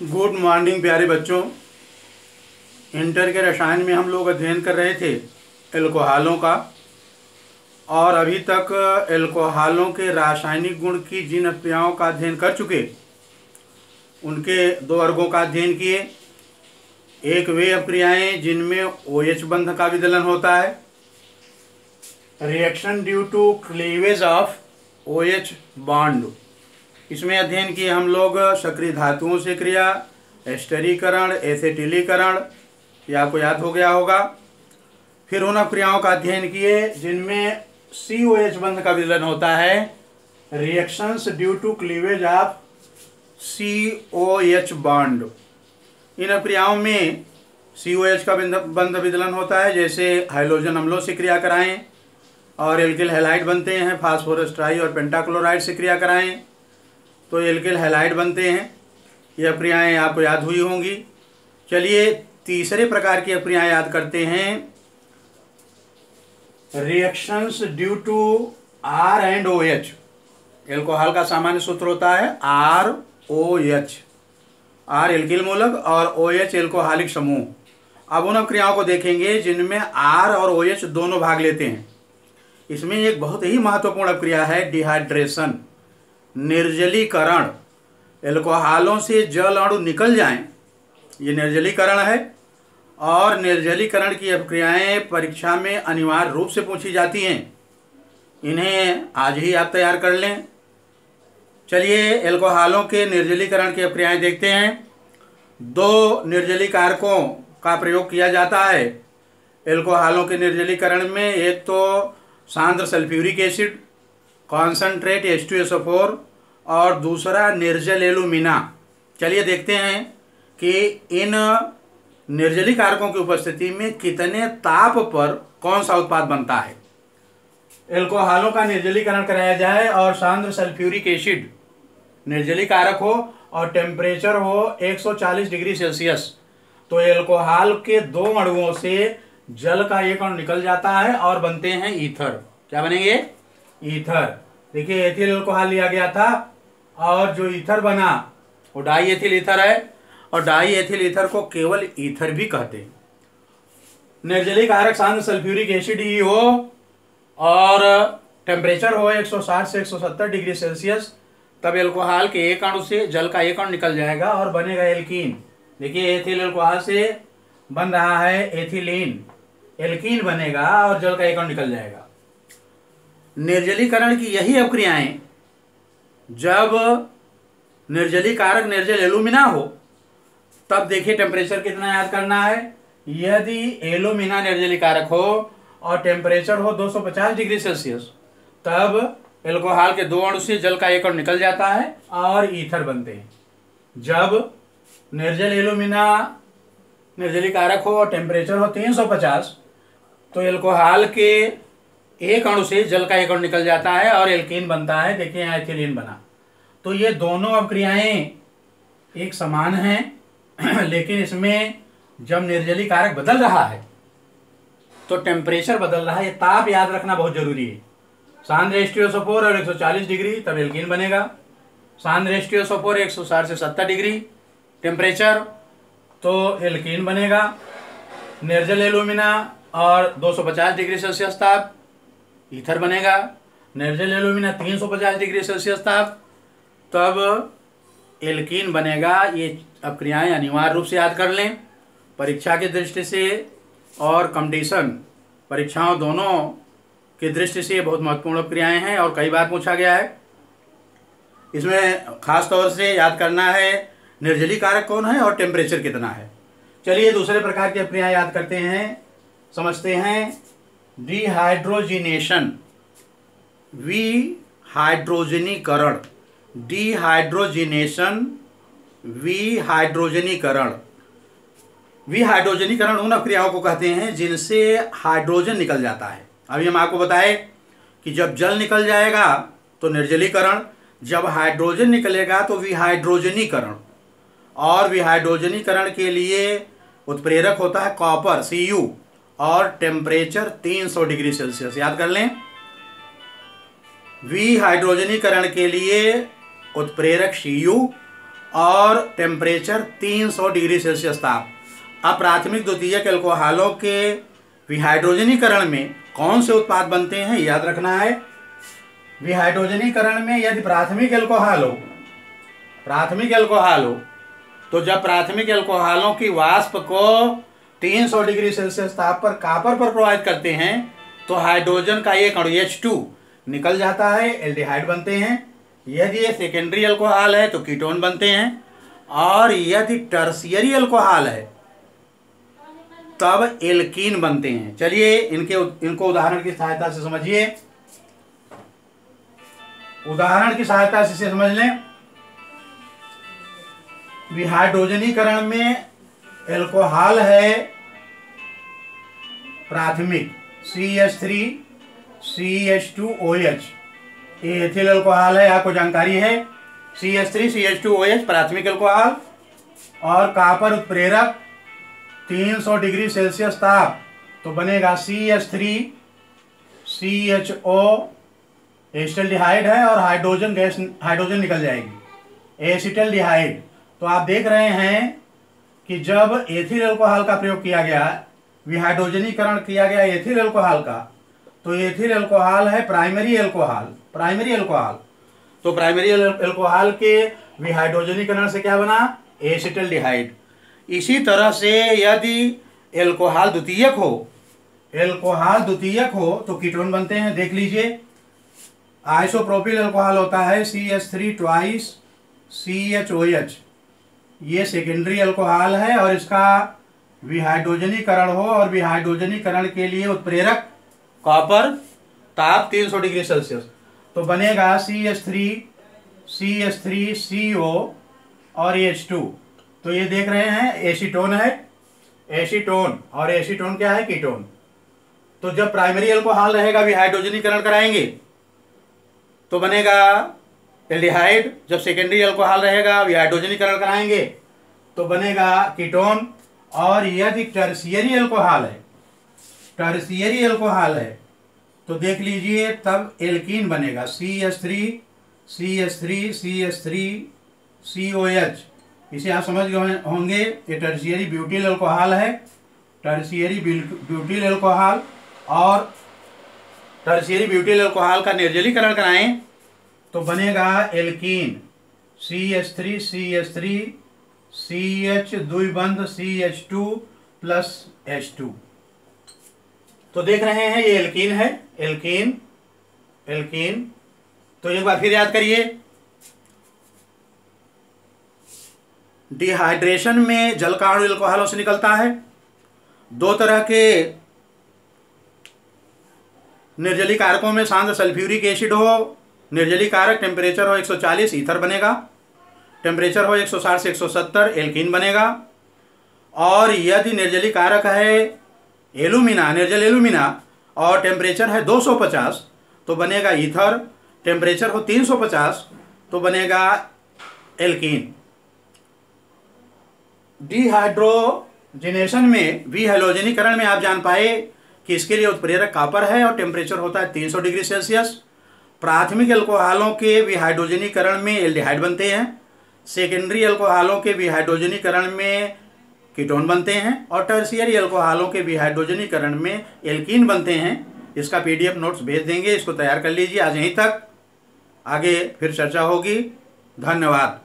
Good morning प्यारे बच्चों। Inter के रसायन में हम लोग अध्ययन कर रहे थे एल्कोहलों का, और अभी तक एल्कोहलों के रासायनिक गुण की जिन अभिक्रियाओं का अध्ययन कर चुके उनके दो वर्गों का अध्ययन किए। एक वे अभिक्रियाएं जिनमें OH बंध का विदलन होता है, reaction due to cleavage of OH bond. इसमें अध्ययन किए हम लोग सक्रिय धातुओं से क्रिया, एस्टरीकरण, एसेटिलीकरण, ये आपको याद हो गया होगा। फिर उन क्रियाओं का अध्ययन किए जिनमें COH बंध का विदलन होता है, reactions due to cleavage of COH bond. इन क्रियाओं में COH का बंध विदलन होता है, जैसे हाइड्रोजन अम्लों से क्रिया कराएं और एल्किल हैलाइड बनते हैं, फास्फोरस ट्राई और पेंटाक्लोराइड से क्रिया कराएं तो एल्किल हैलाइड बनते हैं। ये अभिक्रियाएं आपको याद हुई होंगी। चलिए तीसरे प्रकार की अभिक्रियाएं याद करते हैं, reactions due to R and OH। Alcohol का सामान्य सूत्र होता है ROH, R एल्किल मूलक और OH एल्कोहलिक समूह। अब उन अभिक्रियाओं को देखेंगे जिनमें R और OH दोनों भाग लेते हैं। इसमें एक बहुत ही महत्वपूर्ण अभिक्रिया है डिहाइड्रेशन, निर्जलीकरण। एल्कोहलों से जल अणु निकल जाएं, ये निर्जलीकरण है। और निर्जलीकरण की अभिक्रियाएं परीक्षा में अनिवार्य रूप से पूछी जाती हैं, इन्हें आज ही आप तैयार कर लें। चलिए एल्कोहलों के निर्जलीकरण की अभिक्रियाएं देखते हैं। दो निर्जलीकारकों का प्रयोग किया जाता है एल्कोहलों के निर्जलीकरण में। एक तो सांद्र सल्फ्यूरिक एसिड कॉन्सनट्रेट H2SO4 और दूसरा निर्जल एल्यूमिना। चलिए देखते हैं कि इन निर्जलीकारकों की उपस्थिति में कितने ताप पर कौन सा उत्पाद बनता है। एल्कोहलों का निर्जलीकरण कराया जाए और सांद्र सल्फ्यूरिक एसिड निर्जलीकारक हो और टेम्परेचर हो 140 डिग्री सेल्सियस, तो एल्कोहल के दो अणुओं से जल का एक अणु निकल जाता है और बनते हैं ईथर। क्या बनेंगे? ईथर। देखिए एथिल एल्कोहल लिया गया था और जो ईथर बना वो डाई एथिल ईथर है, और डाई एथिल ईथर को केवल ईथर भी कहते हैं। निर्जलीकारक सांद्र सल्फ्यूरिक एसिड ही हो और टेम्परेचर हो 160 से 170 डिग्री सेल्सियस, तब एल्कोहल के एक अणु से जल का एक अणु निकल जाएगा और बनेगा एल्कीन। देखिए एथिल एल्कोहल से बन रहा है एथिलीन, एल्कीन बनेगा और जल का एक अणु निकल जाएगा। निर्जलीकरण की यही अभिक्रियाएं जब निर्जलीकारक निर्जल एल्यूमिना हो, तब देखिए टेम्परेचर कितना याद करना है। यदि एल्यूमिना निर्जलीकारक हो और टेम्परेचर हो 250 डिग्री सेल्सियस, तब एल्कोहल के दो अणु से जल का एक अणु निकल जाता है और ईथर बनते हैं। जब निर्जल एल्यूमिना निर्जलीकारक हो और टेम्परेचर हो 350, तो एल्कोहल के एक अणु से जल का एक अणु निकल जाता है और एल्कीन बनता है। देखिए यहाँ एथिलीन बना। तो ये दोनों अभिक्रियाएं एक समान हैं लेकिन इसमें जब निर्जलीकारक बदल रहा है तो टेम्परेचर बदल रहा है, ये ताप याद रखना बहुत जरूरी है। सांद्र H2SO4 और 140 डिग्री, तब एल्कीन बनेगा। सांद्र H2SO4 160 से 70 डिग्री टेम्परेचर, तो एल्कीन बनेगा। निर्जल एल्यूमिना और 250 डिग्री सेल्सियस ताप, ईथर बनेगा। निर्जल एल्यूमिना 350 डिग्री सेल्सियस ताप, तब एल्कीन बनेगा। ये अभिक्रियाएं अनिवार्य रूप से याद कर लें, परीक्षा की दृष्टि से और कंपटीशन परीक्षाओं दोनों की दृष्टि से बहुत महत्वपूर्ण अभिक्रियाएं हैं और कई बार पूछा गया है। इसमें खास तौर से याद करना है निर्जलीकारक कौन है और टेम्परेचर कितना है। चलिए दूसरे प्रकार की अभिक्रियाएं याद करते हैं, समझते हैं। Dehydrogenation, विहाइड्रोजनीकरण, dehydrogenation, विहाइड्रोजनीकरण। विहाइड्रोजनीकरण उन अभिक्रियाओं को कहते हैं जिनसे हाइड्रोजन निकल जाता है। अभी हम आपको बताएं कि जब जल निकल जाएगा तो निर्जलीकरण, जब हाइड्रोजन निकलेगा तो विहाइड्रोजनीकरण। और विहाइड्रोजनीकरण के लिए उत्प्रेरक होता है कॉपर Cu और टेम्परेचर 300 डिग्री सेल्सियस। याद कर लें, विहाइड्रोजनीकरण के लिए उत्प्रेरक Cu और टेम्परेचर 300 डिग्री सेल्सियस ताप। अब प्राथमिक द्वितीयक एल्कोहलों के विहाइड्रोजनीकरण में कौन से उत्पाद बनते हैं, याद रखना है। विहाइड्रोजनीकरण में यदि प्राथमिक एल्कोहल हो तो जब प्राथमिक एल्कोहलों की वाष्प को 300 डिग्री सेल्सियस ताप पर कॉपर पर प्रभावित करते हैं तो हाइड्रोजन का एक अणु H2 निकल जाता है, एल्डिहाइड बनते हैं। यदि ये सेकेंडरी एल्कोहल है तो कीटोन बनते हैं, और यदि टर्शियरी एल्कोहल है तब एल्कीन बनते हैं। चलिए इनको उदाहरण की सहायता से समझिए। उदाहरण की सहायता से समझ लें। विहाइड्रोजनीकरण में एल्कोहल है प्राथमिक CH3 CH2OH, ये एथिल एल्कोहल है, आपको जानकारी है। CH3 CH2OH प्राथमिक एल्कोहल, और कॉपर उत्प्रेरक 300 डिग्री सेल्सियस ताप तो बनेगा CH3 CHO, एसिटल्डिहाइड है और हाइड्रोजन निकल जाएगी, एसिटल्डिहाइड। तो आप देख रहे हैं कि जब एथिल एल्कोहल का प्रयोग किया गया, विहाइड्रोजनीकरण किया गया एथिल एल्कोहल का, तो एथिल एल्कोहल है प्राइमरी एल्कोहल। तो प्राइमरी एल्कोहल के विहाइड्रोजनीकरण से क्या बना, एसिटल्डिहाइड। इसी तरह से यदि एल्कोहल द्वितीयक हो तो कीटोन बनते हैं। देख लीजिए, आइसोप्रोपिल एल्कोहल होता है CH3 ट्वाइस CHOH, ये सेकेंडरी एल्कोहल है, और इसका विहाइड्रोजनीकरण हो और विहाइड्रोजनीकरण के लिए उत्प्रेरक कॉपर, ताप 300 डिग्री सेल्सियस तो बनेगा CH3 CO और H2। तो ये देख रहे हैं एसीटोन है, एसीटोन, और एसीटोन क्या है, कीटोन। तो जब प्राइमरी एल्कोहल रहेगा विहाइड्रोजनीकरण कराएंगे तो बनेगा एल्डिहाइड, जब सेकेंडरी एल्कोहल रहेगा विहाइड्रोजनीकरण कराएंगे तो बनेगा कीटोन। और यदि टर्शियरी एल्कोहल है तो देख लीजिए तब एल्कीन बनेगा, CH3 COH। इसे आप समझ गए होंगे, ये टर्शियरी ब्यूटिल एल्कोहल है, टर्शियरी ब्यूटिल एल्कोहल। और टर्शियरी ब्यूटिल एल्कोहल का निर्जलीकरण कराएं तो बनेगा alkene, CH3 CH द्विबंध CH2 plus H2। तो देख रहे हैं ये एल्कीन है, एल्कीन। तो एक बार फिर याद करिए, डिहाइड्रेशन में जल का अणु एल्कोहलों से निकलता है। दो तरह के निर्जली कारकों में सांद्र सल्फ्यूरिक एसिड हो, निर्जली कारक, टेम्परेचर हो 140 ईथर बनेगा, टेम्परेचर हो 160 से 170 एल्कीन बनेगा। और यदि निर्जली कारक है एलुमिना, निर्जल एलुमिना, और टेम्परेचर है 250 तो बनेगा ईथर, टेम्परेचर हो 350 तो बनेगा एल्कीन। डिहाइड्रोजनेशन में, विहैलोजनीकरण में आप जान पाए कि इसके लिए उत्प्रेरक कॉपर है और टेम्परेचर होता है 300 डिग्री सेल्सियस। प्राथमिक एल्कोहलों के विहाइड्रोजनीकरण में एल्डिहाइड बनते हैं, सेकेंडरी एल्कोहलों के विहाइड्रोजनीकरण में कीटोन बनते हैं, और टर्शियरी एल्कोहलों के विहाइड्रोजनीकरण में एल्कीन बनते हैं। इसका PDF नोट्स भेज देंगे, इसको तैयार कर लीजिए। आज यहीं तक, आगे फिर चर्चा होगी। धन्यवाद।